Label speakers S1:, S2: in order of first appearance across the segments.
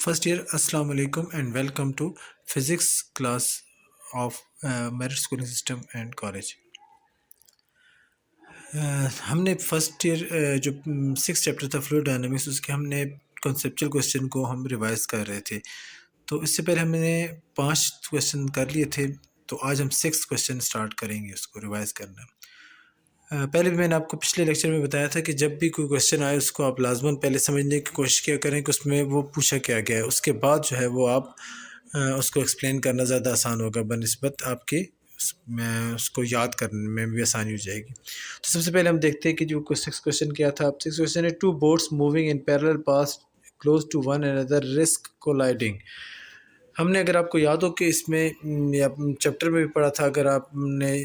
S1: First year, Assalamu alaikum and welcome to physics class of Merit Schooling System and College. हमने first year जो six chapter था fluid dynamics उसके हमने conceptual question को हम revise कर रहे थे। तो इससे पहले हमने 5 क्वेश्चन कर लिए थे, तो आज हम 6 क्वेश्चन स्टार्ट करेंगे उसको रिवाइज करना। पहले भी मैंने आपको पिछले लेक्चर में बताया था कि जब भी कोई क्वेश्चन आए उसको आप लाजमन पहले समझने की कोशिश किया करें कि उसमें वो पूछा क्या गया है। उसके बाद जो है वो आप उसको एक्सप्लेन करना ज़्यादा आसान होगा बनिस्बत आपके उसको याद करने में भी आसानी हो जाएगी। तो सबसे पहले हम देखते हैं कि जो सिक्स क्वेश्चन क्या था। अब सिक्स क्वेश्चन है, 2 boats moving in parallel path close to one another risk colliding. हमने, अगर आपको याद हो कि इसमें या चैप्टर में भी पढ़ा था, अगर आपने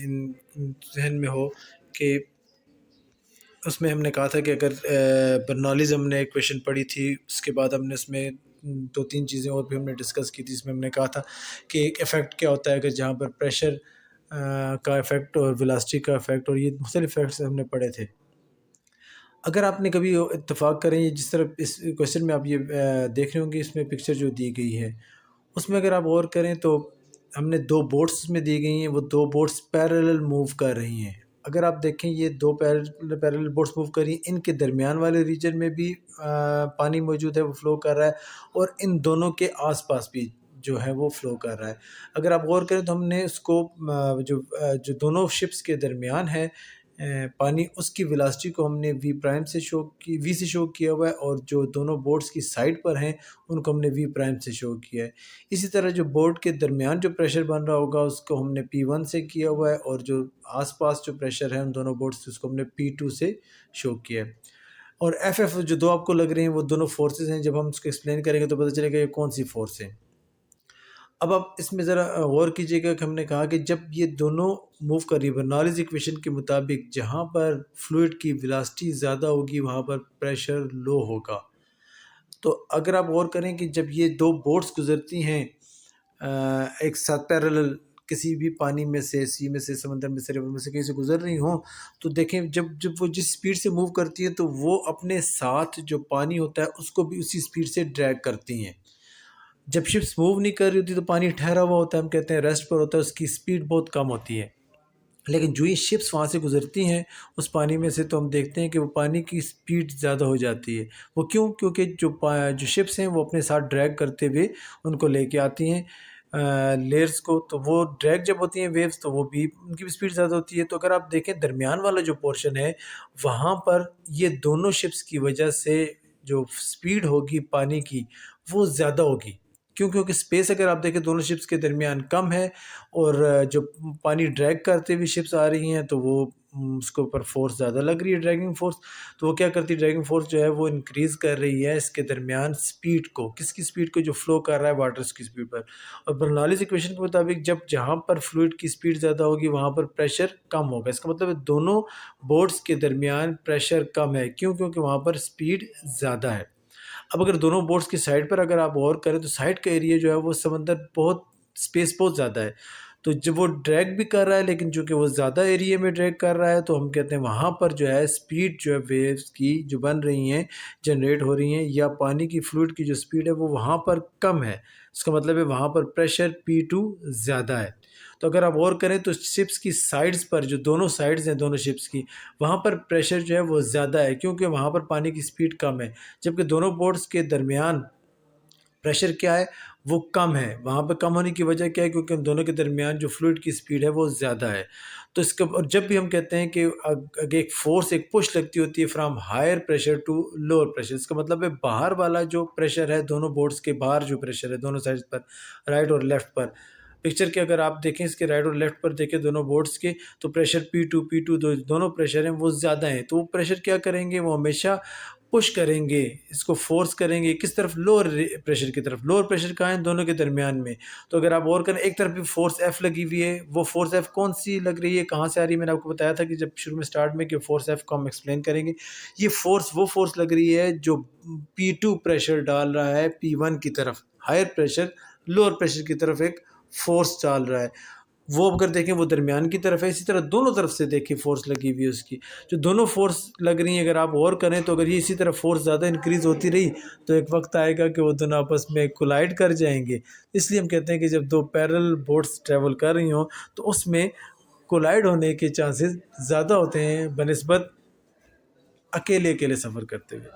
S1: जहन में हो कि उसमें हमने कहा था कि अगर बर्नौलीज़ हमने एक क्वेश्चन पढ़ी थी, उसके बाद हमने उसमें 2-3 चीज़ें और भी हमने डिस्कस की थी। इसमें हमने कहा था कि एक इफ़ेक्ट क्या होता है अगर जहाँ पर प्रेशर का इफ़ेक्ट और वेलोसिटी का इफ़ेक्ट, और ये मुख्तलिफ इफ़ेक्ट्स हमने पढ़े थे। अगर आपने कभी इत्तेफाक करें, ये जिस तरह इस क्वेश्चन में आप ये देख रहे होंगे, इसमें पिक्चर जो दी गई है उसमें अगर आप गौर करें तो हमने 2 बोट्स में दी गई हैं, वो 2 बोट्स पैरेलल मूव कर रही हैं। अगर आप देखें ये 2 पैरेलल बोट्स मूव कर रही हैं, इनके दरमियान वाले रीजन में भी पानी मौजूद है, वो फ़्लो कर रहा है, और इन दोनों के आसपास भी जो है वो फ़्लो कर रहा है। अगर आप गौर करें तो हमने उसको जो दोनों शिप्स के दरमियान है पानी, उसकी वेलोसिटी को हमने वी प्राइम से शो की, वी से शो किया हुआ है, और जो दोनों बोट्स की साइड पर हैं उनको हमने वी प्राइम से शो किया है। इसी तरह जो बोट के दरमियान जो प्रेशर बन रहा होगा उसको हमने P1 से किया हुआ है, और जो आसपास जो प्रेशर है उन दोनों बोट्स से उसको हमने P2 से शो किया है। और FF जो 2 आपको लग रही हैं वो दोनों फोर्सेस हैं। जब हम उसको एक्सप्लेन करेंगे तो पता चलेगा ये कौन सी फोर्स है। अब आप इसमें ज़रा गौर कीजिएगा कि हमने कहा कि जब ये दोनों मूव कर रही है, बर्नौलीज़ इक्वेशन के मुताबिक जहाँ पर फ्लूइड की वेलोसिटी ज़्यादा होगी वहाँ पर प्रेशर लो होगा। तो अगर आप गौर करें कि जब ये 2 बोट्स गुज़रती हैं एक साथ पैरेलल, किसी भी पानी में से, सी में से, समंदर में से, रिवर में से, कहीं से गुज़र रही हों, तो देखें जब जब वो जिस स्पीड से मूव करती हैं तो वो अपने साथ जो पानी होता है उसको भी उसी स्पीड से ड्रैग करती हैं। जब शिप्स मूव नहीं कर रही होती तो पानी ठहरा हुआ होता है, हम कहते हैं रेस्ट पर होता है, उसकी स्पीड बहुत कम होती है। लेकिन जो ही शिप्स वहाँ से गुज़रती हैं उस पानी में से, तो हम देखते हैं कि वो पानी की स्पीड ज़्यादा हो जाती है। वो क्यों? क्योंकि जो शिप्स हैं वो अपने साथ ड्रैग करते हुए उनको लेके आती हैं लेयर्स को, तो वो ड्रैग जब होती हैं वेव्स तो वो भी उनकी भी स्पीड ज़्यादा होती है। तो अगर आप देखें दरमियान वाला जो पोर्शन है वहाँ पर ये दोनों शिप्स की वजह से जो स्पीड होगी पानी की वो ज़्यादा होगी। क्यों? क्योंकि स्पेस अगर आप देखें दोनों शिप्स के दरमियान कम है, और जो पानी ड्रैग करते हुए शिप्स आ रही हैं तो वो उसके ऊपर फोर्स ज़्यादा लग रही है, ड्रैगिंग फोर्स। तो वो क्या करती है, ड्रैगिंग फोर्स जो है वो इंक्रीज़ कर रही है इसके दरमियान स्पीड को। किसकी स्पीड को? जो फ्लो कर रहा है वाटर की स्पीड पर। और बर्नौलीज़ इक्वेशन के मुताबिक जब जहाँ पर फ्लूइड की स्पीड ज़्यादा होगी वहाँ पर प्रेशर कम होगा। इसका मतलब है दोनों बोट्स के दरमियान प्रेशर कम है। क्यों? क्योंकि वहाँ पर स्पीड ज़्यादा है। अब अगर दोनों बोट्स की साइड पर अगर आप गौर करें तो साइड का एरिया जो है वो समंदर बहुत, स्पेस बहुत ज़्यादा है। तो जब वो ड्रैग भी कर रहा है, लेकिन चूँकि वो ज़्यादा एरिया में ड्रैग कर रहा है तो हम कहते हैं वहाँ पर जो है स्पीड जो है वेव्स की जो बन रही हैं, जनरेट हो रही हैं, या पानी की फ्लूइड की जो स्पीड है वो वहाँ पर कम है। इसका मतलब है वहाँ पर प्रेशर P2 ज़्यादा है। तो अगर आप गौर करें तो शिप्स की साइड्स पर, जो दोनों साइड्स हैं दोनों शिप्स की, वहाँ पर प्रेशर जो है वो ज़्यादा है, क्योंकि वहाँ पर पानी की स्पीड कम है। जबकि दोनों बोट्स के दरमियान प्रेशर क्या है, वो कम है। वहाँ पे कम होने की वजह क्या है? क्योंकि उन दोनों के दरमियान जो फ्लूइड की स्पीड है वो ज़्यादा है। तो इसका, और जब भी हम कहते हैं कि एक फ़ोर्स, एक पुश लगती होती है from higher pressure to lower pressure, इसका मतलब है बाहर वाला जो प्रेशर है, दोनों बोट्स के बाहर जो प्रेशर है दोनों साइड्स पर, राइट और लेफ़्ट पर, पिक्चर के अगर आप देखें इसके राइट और लेफ़्ट पर देखें दोनों बोट्स के, तो प्रेशर P2 दोनों प्रेशर हैं वो ज़्यादा हैं। तो वो प्रेशर क्या करेंगे? वो हमेशा पुश करेंगे, इसको फ़ोर्स करेंगे किस तरफ? लोअर प्रेशर की तरफ। लोअर प्रेशर कहाँ है? दोनों के दरमियान में। तो अगर आप गौर करें एक तरफ भी फ़ोर्स F लगी हुई है, वो फ़ोर्स F कौन-सी लग रही है, कहाँ से आ रही है? मैंने आपको बताया था कि जब शुरू में स्टार्ट में कि फ़ोर्स F को हम एक्सप्लेन करेंगे। ये फ़ोर्स वो फ़ोर्स लग रही है जो P2 प्रेशर डाल रहा है P1 की तरफ, हायर प्रेशर लोअर प्रेशर की तरफ एक फ़ोर्स डाल रहा है। वो अगर देखें वो दरमियान की तरफ है, इसी तरह दोनों तरफ से देखिए फोर्स लगी हुई है उसकी, जो दोनों फोर्स लग रही हैं अगर आप और करें तो अगर ये इसी तरह फोर्स ज़्यादा इंक्रीज़ होती रही तो एक वक्त आएगा कि वो दोनों आपस में कोलाइड कर जाएंगे। इसलिए हम कहते हैं कि जब दो पैरेलल बोट्स ट्रैवल कर रही हों तो उसमें कोलाइड होने के चांसेस ज़्यादा होते हैं बनिस्बत अकेले अकेले सफ़र करते हुए।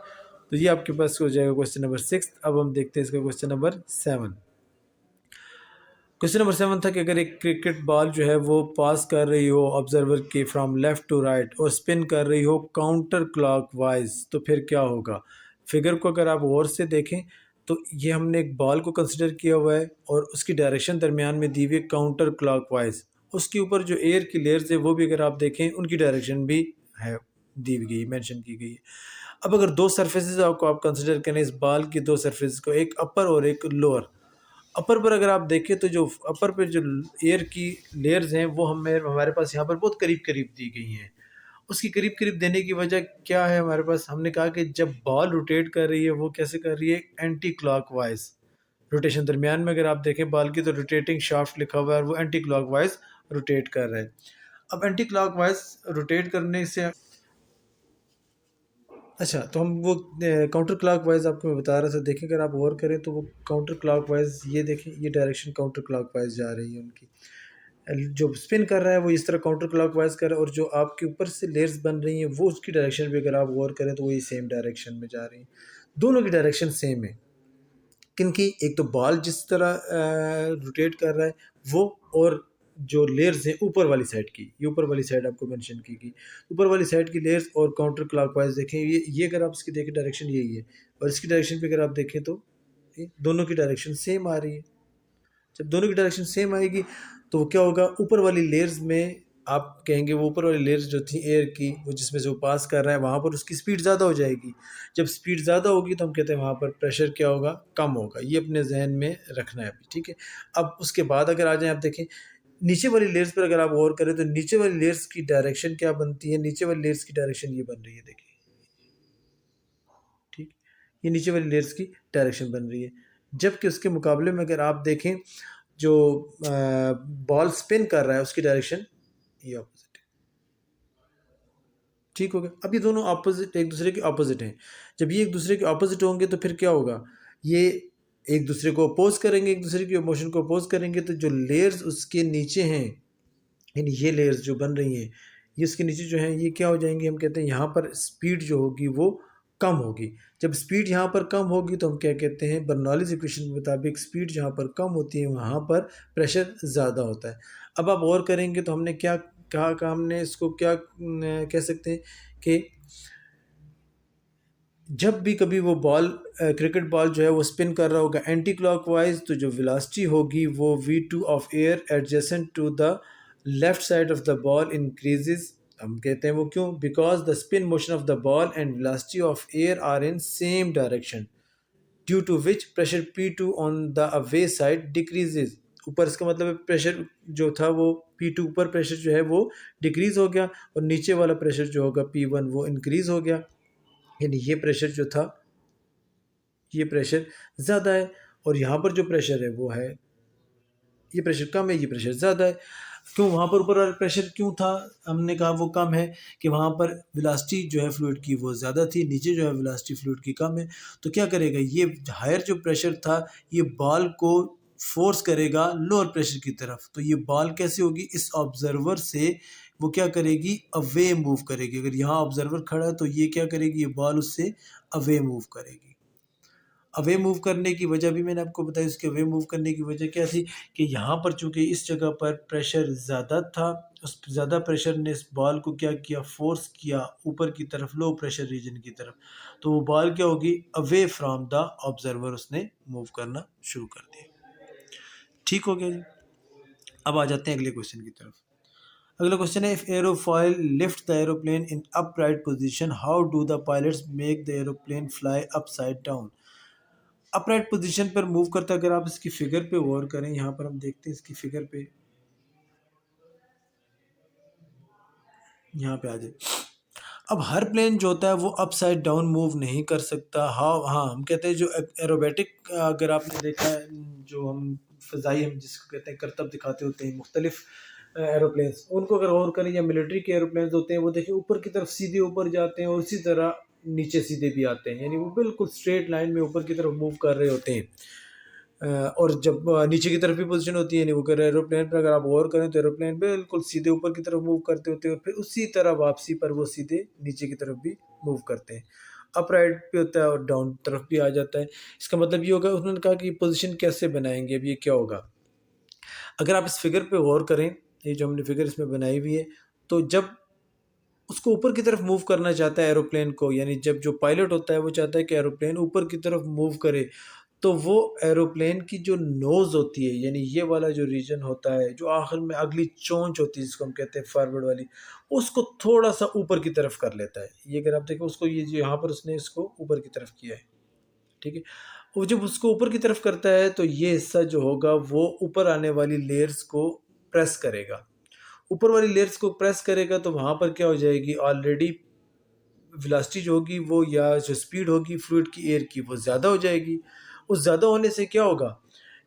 S1: तो ये आपके पास हो जाएगा क्वेश्चन नंबर 6। अब हम देखते हैं इसका क्वेश्चन नंबर 7। क्वेश्चन नंबर 7 था कि अगर एक क्रिकेट बॉल जो है वो पास कर रही हो ऑब्जर्वर के फ्रॉम लेफ़्ट टू राइट और स्पिन कर रही हो काउंटर क्लॉकवाइज तो फिर क्या होगा। फिगर को अगर आप गौर से देखें तो ये हमने एक बॉल को कंसिडर किया हुआ है और उसकी डायरेक्शन दरमियान में दी हुई है काउंटर क्लॉकवाइज। उसके ऊपर जो एयर की लेयर्स है वो भी अगर आप देखें उनकी डायरेक्शन भी है दी गई, मेंशन की गई है। अब अगर दो सरफेसेस आपको आप कंसिडर करें इस बॉल की, दो सरफेस को, एक अपर और एक लोअर। अपर पर अगर आप देखें तो जो अपर पे जो एयर की लेयर्स हैं वो हमारे पास यहाँ पर बहुत करीब करीब दी गई हैं। उसकी करीब करीब देने की वजह क्या है हमारे पास, हमने कहा कि जब बॉल रोटेट कर रही है वो कैसे कर रही है, एंटी क्लॉकवाइज रोटेशन। दरमियान में अगर आप देखें बॉल की तो रोटेटिंग शाफ्ट लिखा हुआ है और वो एंटी क्लॉकवाइज रोटेट कर रहा है। अब एंटी क्लॉकवाइज रोटेट करने से अच्छा, तो हम वो काउंटर क्लॉकवाइज आपको मैं बता रहा था, देखें अगर आप गौर करें तो वो काउंटर क्लॉकवाइज, ये देखें ये डायरेक्शन काउंटर क्लॉकवाइज जा रही है उनकी। जो स्पिन कर रहा है वो इस तरह काउंटर क्लॉकवाइज कर रहा है और जो आपके ऊपर से लेयर्स बन रही हैं वो उसकी डायरेक्शन भी अगर आप गौर करें तो वही सेम डायरेक्शन में जा रही हैं। दोनों की डायरेक्शन सेम है। किनकी, एक तो बॉल जिस तरह रोटेट कर रहा है वो, और जो लेयर्स हैं ऊपर वाली साइड की, ये ऊपर वाली साइड आपको मेंशन की गई, ऊपर वाली साइड की लेयर्स और काउंटर क्लॉकवाइज देखें, ये अगर आप इसकी देखें डायरेक्शन यही है और इसकी डायरेक्शन पे अगर आप देखें तो ये दोनों की डायरेक्शन सेम आ रही है। जब दोनों की डायरेक्शन सेम आएगी तो वो क्या होगा, ऊपर वाली लेयर्स में आप कहेंगे वो ऊपर वाली लेयर्स जो थी एयर की, वो जिसमें से वो पास कर रहा है वहाँ पर उसकी स्पीड ज़्यादा हो जाएगी। जब स्पीड ज़्यादा होगी तो हम कहते हैं वहाँ पर प्रेशर क्या होगा, कम होगा। ये अपने जहन में रखना है अभी, ठीक है। अब उसके बाद अगर आ जाएँ आप देखें नीचे वाली लेयर्स पर अगर आप गौर करें तो नीचे वाली लेयर्स की डायरेक्शन क्या बनती है, नीचे वाली लेयर्स की डायरेक्शन ये बन रही है, देखिए ठीक, ये नीचे वाली लेयर्स की डायरेक्शन बन रही है। जबकि उसके मुकाबले में अगर आप देखें जो बॉल स्पिन कर रहा है उसकी डायरेक्शन ये ऑपोजिट है। ठीक हो गया। अब ये दोनों ऑपोजिट, एक दूसरे के ऑपोजिट हैं। जब ये एक दूसरे के ऑपोजिट होंगे तो फिर क्या होगा, ये एक दूसरे को अपोज करेंगे, एक दूसरे की मोशन को अपोज करेंगे। तो जो लेयर्स उसके नीचे हैं, यानी ये लेयर्स जो बन रही हैं ये उसके नीचे जो हैं ये क्या हो जाएंगे, हम कहते हैं यहाँ पर स्पीड जो होगी वो कम होगी। जब स्पीड यहाँ पर कम होगी तो हम क्या कहते हैं, बर्नौलीज़ इक्वेशन के मुताबिक स्पीड जहाँ पर कम होती है वहाँ पर प्रेशर ज़्यादा होता है। अब आप गौर करेंगे तो हमने क्या कहा हमने इसको क्या कह सकते हैं कि जब भी कभी वो बॉल क्रिकेट बॉल जो है वो स्पिन कर रहा होगा एंटी क्लॉकवाइज तो जो वेलोसिटी होगी वो v2 of air adjacent to the left side of the ball increases. हम कहते हैं वो क्यों, because the spin motion of the ball and velocity of air are in same direction due to which pressure P2 on the away side decreases. ऊपर इसका मतलब है pressure जो था वो P2 ऊपर प्रेशर जो है वो डिक्रीज हो गया और नीचे वाला प्रेशर जो होगा P1 वो इंक्रीज हो गया। यानी ये प्रेशर जो था ये प्रेशर ज़्यादा है और यहाँ पर जो प्रेशर है वो है, ये प्रेशर कम है, ये प्रेशर ज़्यादा है। क्यों, वहाँ पर ऊपर वाला प्रेशर क्यों था, हमने कहा वो कम है कि वहाँ पर वेलोसिटी जो है फ्लूइड की वो ज़्यादा थी, नीचे जो है वेलोसिटी फ्लूइड की कम है। तो क्या करेगा, ये हायर जो प्रेशर था ये बॉल को फोर्स करेगा लोअर प्रेशर की तरफ। तो ये बॉल कैसे होगी, इस ऑब्जर्वर से वो क्या करेगी, अवे मूव करेगी। अगर यहाँ ऑब्जर्वर खड़ा है तो ये क्या करेगी, ये बॉल उससे अवे मूव करेगी। अवे मूव करने की वजह भी मैंने आपको बताई, उसके अवे मूव करने की वजह क्या थी कि यहाँ पर चूंकि इस जगह पर प्रेशर ज़्यादा था, उस ज़्यादा प्रेशर ने इस बॉल को क्या किया, फोर्स किया ऊपर की तरफ, लो प्रेशर रीजन की तरफ। तो वो बॉल क्या होगी, अवे फ्रॉम द ऑब्जर्वर उसने मूव करना शुरू कर दिया। ठीक हो गया जी। अब आ जाते हैं अगले क्वेश्चन की तरफ। अगला क्वेश्चन है, if aerofoil lift the aeroplane in upright position how do the pilots make the aeroplane fly upside down. Upright position पर मूव करता, अगर आप इसकी फिगर पे गौर करें, यहाँ पर हम देखते हैं इसकी फिगर पे, यहाँ पे आ जाए। अब हर प्लेन जो होता है वो अपसाइड डाउन मूव नहीं कर सकता। हाँ हाँ, हम कहते हैं जो एरोबेटिक, अगर आपने देखा है जो हम फ़ज़ाई हम जिसको कहते हैं करतब दिखाते होते हैं मुख्तलिफ एरोप्लेन्स, उनको अगर गौर करें या मिलिट्री के एरोप्लेन्स होते हैं वो देखिए ऊपर की तरफ सीधे ऊपर जाते हैं और उसी तरह नीचे सीधे भी आते हैं, यानी वो बिल्कुल स्ट्रेट लाइन में ऊपर की तरफ मूव कर रहे होते हैं। और जब नीचे की तरफ भी पोजीशन होती है, यानी वो अगर एरोप्लेन पर अगर आप गौर करें तो एरोप्लेन बिल्कुल सीधे ऊपर की तरफ मूव करते होते हैं और फिर उसी तरह वापसी पर वो सीधे नीचे की तरफ भी मूव करते हैं। अपराइट भी होता है और डाउन तरफ भी आ जाता है। इसका मतलब ये होगा, उन्होंने कहा कि पोजीशन कैसे बनाएंगे, अब ये क्या होगा। अगर आप इस फिगर पे गौर करें, ये जो हमने फिगर इसमें बनाई हुई है, तो जब उसको ऊपर की तरफ मूव करना चाहता है एरोप्लेन को, यानी जब जो पायलट होता है वो चाहता है कि एरोप्लेन ऊपर की तरफ मूव करे, तो वो एरोप्लेन की जो नोज़ होती है, यानी ये वाला जो रीजन होता है, जो आखिर में अगली चोंच होती है जिसको हम कहते हैं फॉरवर्ड वाली, उसको थोड़ा सा ऊपर की तरफ कर लेता है। ये अगर आप देखें उसको, ये जो यहाँ पर उसने इसको ऊपर की तरफ किया है, ठीक है। वो जब उसको ऊपर की तरफ करता है तो ये हिस्सा जो होगा वो ऊपर आने वाली लेयर्स को प्रेस करेगा। ऊपर वाली लेयर्स को प्रेस करेगा तो वहाँ पर क्या हो जाएगी, ऑलरेडी वेलोसिटी जो होगी वो, या जो स्पीड होगी फ्लूइड की एयर की, वो ज़्यादा हो जाएगी। उस ज़्यादा होने से क्या होगा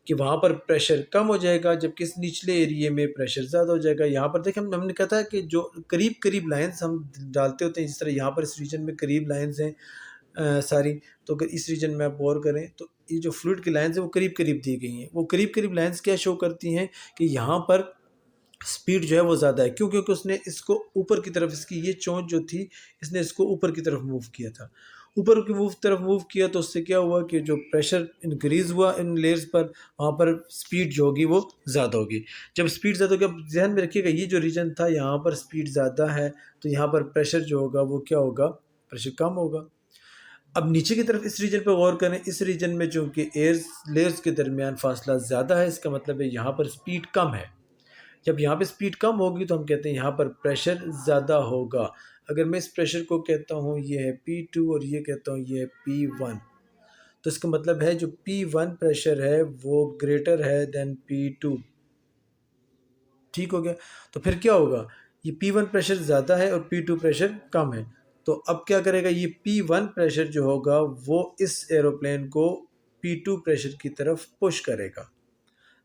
S1: कि वहाँ पर प्रेशर कम हो जाएगा, जबकि इस निचले एरिए में प्रेशर ज़्यादा हो जाएगा। यहाँ पर देखिए हमने कहा था कि जो करीब करीब लाइंस हम डालते होते हैं, जिस तरह यहाँ पर इस रीजन में करीब लाइंस हैं सारी, तो अगर इस रीजन में आप गौर करें तो ये जो फ्लूइड की लाइंस हैं वो करीब करीब दी गई हैं। वो करीब करीब लाइंस क्या शो करती हैं कि यहाँ पर स्पीड जो है वो ज़्यादा है। क्यों? क्योंकि उसने इसको ऊपर की तरफ, इसकी ये चोंच जो थी, इसने इसको ऊपर की तरफ मूव किया था। ऊपर की तरफ मूव किया तो उससे क्या हुआ कि जो प्रेशर इंक्रीज़ हुआ इन लेयर्स पर, वहाँ पर स्पीड जो होगी वो ज़्यादा होगी। जब स्पीड ज़्यादा होगी, अब ध्यान में रखिएगा ये जो रीजन था यहाँ पर स्पीड ज़्यादा है, तो यहाँ पर प्रेशर जो होगा वो क्या होगा, प्रेशर कम होगा। अब नीचे की तरफ इस रीजन पर गौर करें, इस रीजन में चूँकि एयर लेयर्स के दरमियान फासला ज़्यादा है, इसका मतलब है यहाँ पर स्पीड कम है। जब यहाँ पे स्पीड कम होगी तो हम कहते हैं यहाँ पर प्रेशर ज़्यादा होगा। अगर मैं इस प्रेशर को कहता हूँ ये है P2 और ये कहता हूँ ये है P1, तो इसका मतलब है जो P1 प्रेशर है वो ग्रेटर है देन P2। ठीक हो गया। तो फिर क्या होगा, ये P1 प्रेशर ज़्यादा है और P2 प्रेशर कम है, तो अब क्या करेगा, ये P1 प्रेशर जो होगा वो इस एरोप्लेन को P2 प्रेशर की तरफ पुश करेगा।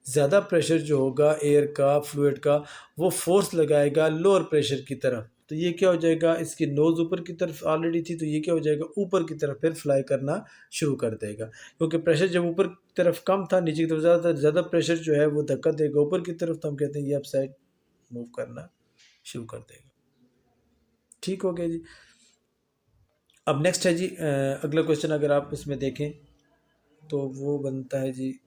S1: ज़्यादा प्रेशर जो होगा एयर का, फ्लूइड का, वो फोर्स लगाएगा लोअर प्रेशर की तरफ, तो ये क्या हो जाएगा, इसकी नोज़ ऊपर की तरफ ऑलरेडी थी, तो ये क्या हो जाएगा, ऊपर की तरफ फिर फ्लाई करना शुरू कर देगा। क्योंकि प्रेशर जब ऊपर की तरफ कम था, नीचे की तरफ ज़्यादा था, ज़्यादा प्रेशर जो है वो धक्का देगा ऊपर की तरफ, तो हम कहते हैं ये अप साइड मूव करना शुरू कर देगा। ठीक हो गया जी। अब नेक्स्ट है जी अगला क्वेश्चन, अगर आप इसमें देखें तो वो बनता है जी,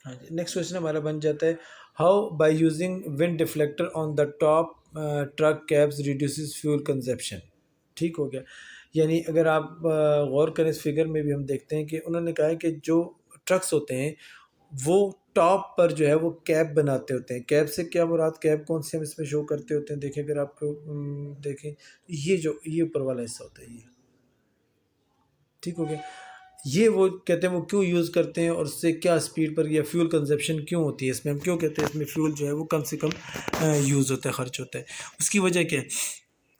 S1: हाँ जी, नेक्स्ट क्वेश्चन हमारा बन जाता है, how by using wind deflector on the top truck cabs reduces fuel consumption. ठीक हो गया। यानी अगर आप गौर करें इस फिगर में भी हम देखते हैं कि उन्होंने कहा है कि जो ट्रक्स होते हैं वो टॉप पर जो है वो कैब बनाते होते हैं। कैब से क्या मुराद, कैब कौन से हम इसमें शो करते होते हैं, देखें अगर आप देखें, ये जो ये ऊपर वाला हिस्सा होता है ये, ठीक हो गया। ये वो कहते हैं वो क्यों यूज़ करते हैं और उससे क्या स्पीड पर या फ्यूल कंजप्शन क्यों होती है इसमें, हम क्यों कहते हैं इसमें फ्यूल जो है वो कम से कम यूज़ होता है, खर्च होता है, उसकी वजह क्या है,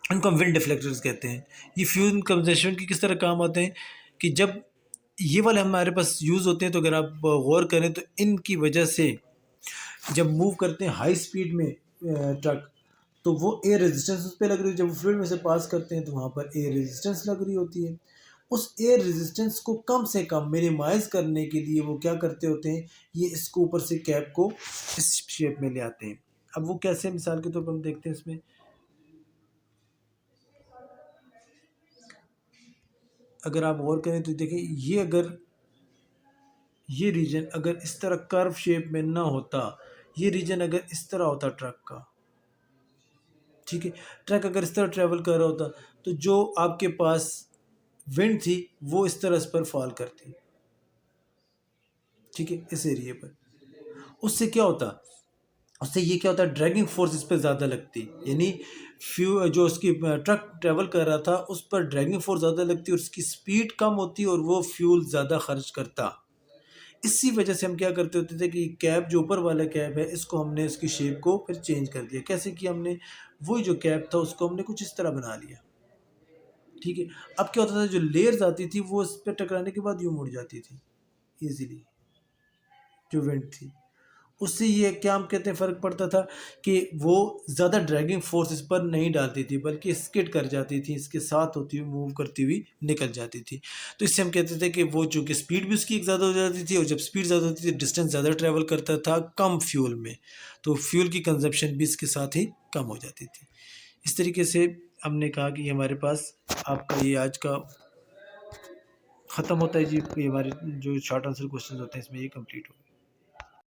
S1: इनको हम विंड डिफ्लेक्टर्स कहते हैं। ये फ्यूल कंजप्शन की किस तरह काम आते हैं कि जब ये वाले हमारे पास यूज़ होते हैं, तो अगर आप गौर करें तो इनकी वजह से जब मूव करते हैं हाई स्पीड में ट्रक, तो वो एयर रेजिस्टेंस उस पर लग रही है, जब फ्लूइड में से पास करते हैं तो वहाँ पर एयर रेजिस्टेंस लग रही होती है। उस एयर रेजिस्टेंस को कम से कम मिनिमाइज करने के लिए वो क्या करते होते हैं, ये इसको ऊपर से कैप को इस शेप में ले आते हैं। अब वो कैसे, मिसाल के तौर पर हम देखते हैं इसमें, अगर आप गौर करें तो देखिए ये अगर ये रीजन अगर इस तरह कर्व शेप में ना होता, ये रीजन अगर इस तरह होता ट्रक का, ठीक है, ट्रक अगर इस तरह ट्रेवल कर रहा होता तो जो आपके पास विंड थी वो इस तरह इस पर फॉल करती, ठीक है, इस एरिए पर। उससे क्या होता, उससे ये क्या होता है, ड्रैगिंग फोर्स इस पर ज़्यादा लगती, यानी जो उसकी ट्रक ट्रेवल कर रहा था उस पर ड्रैगिंग फोर्स ज़्यादा लगती और उसकी स्पीड कम होती और वो फ्यूल ज़्यादा खर्च करता। इसी वजह से हम क्या करते होते थे कि कैप जो ऊपर वाला कैप है इसको हमने इसकी शेप को फिर चेंज कर दिया। कैसे कि हमने वही जो कैप था उसको हमने कुछ इस तरह बना लिया, ठीक है। अब क्या होता था, जो लेयर्स आती थी वो इस पर टकराने के बाद यूँ मुड़ जाती थी ईजिली, जो वेंट थी उससे ये क्या हम कहते हैं फ़र्क पड़ता था कि वो ज़्यादा ड्रैगिंग फोर्स इस पर नहीं डालती थी, बल्कि स्किड कर जाती थी, इसके साथ होती हुई मूव करती हुई निकल जाती थी। तो इससे हम कहते थे कि वो चूँकि स्पीड भी उसकी एक ज़्यादा हो जाती थी, और जब स्पीड ज़्यादा होती थी डिस्टेंस ज़्यादा ट्रैवल करता था कम फ्यूल में, तो फ्यूल की कंजप्शन भी इसके साथ ही कम हो जाती थी। इस तरीके से हमने कहा कि हमारे पास आपका ये आज का ख़त्म होता है जी, ये हमारे जो शॉर्ट आंसर क्वेश्चन होते हैं इसमें ये कंप्लीट हो गए।